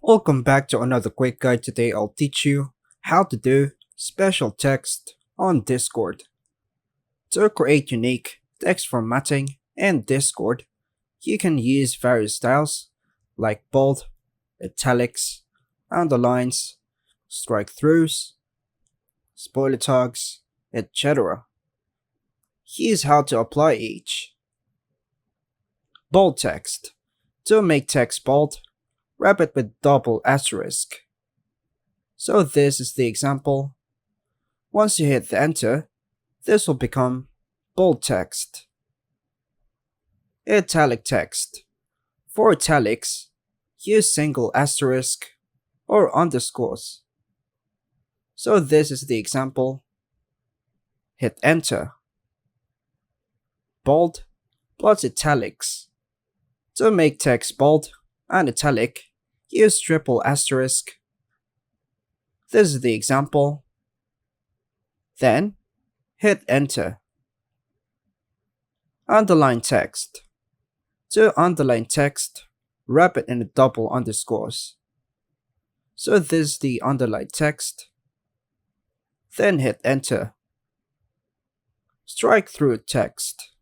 Welcome back to another quick guide. Today I'll teach you how to do special text on Discord. To create unique text formatting in Discord, you can use various styles like bold, italics, underlines, strike throughs, spoiler tags, etc. Here's how to apply each. Bold text. To make text bold, wrap it with double asterisk. So this is the example. Once you hit the enter, this will become bold text. Italic text. For italics, use single asterisk or underscores. So this is the example. Hit enter. Bold plus italics. To make text bold and italic, use triple asterisk. This is the example. Then, hit enter. Underline text. To underline text, wrap it in a double underscores. So this is the underlined text. Then hit enter. Strike through text.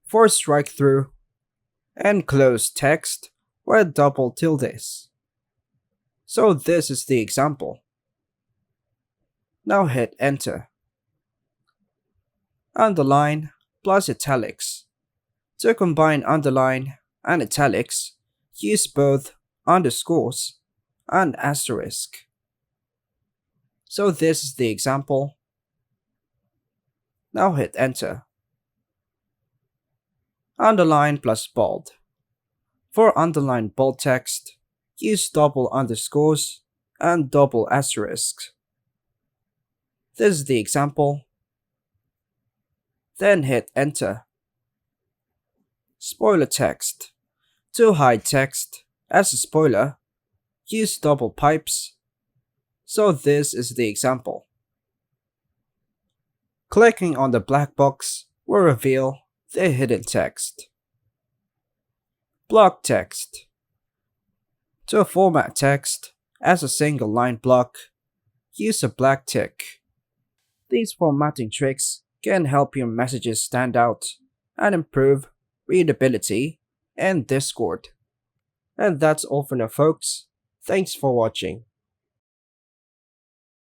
For strike through, enclose text with double tildes. So this is the example. Now hit enter. Underline plus italics. To combine underline and italics, use both underscores and asterisk. So this is the example. Now hit enter. Underline plus bold. For underline bold text, use double underscores and double asterisks. This is the example. Then hit enter. Spoiler text. To hide text as a spoiler, use double pipes. So this is the example. Clicking on the black box will reveal the hidden text. Block text. To format text as a single line block, use a black tick. These formatting tricks can help your messages stand out and improve readability in Discord. And that's all for now, folks. Thanks for watching.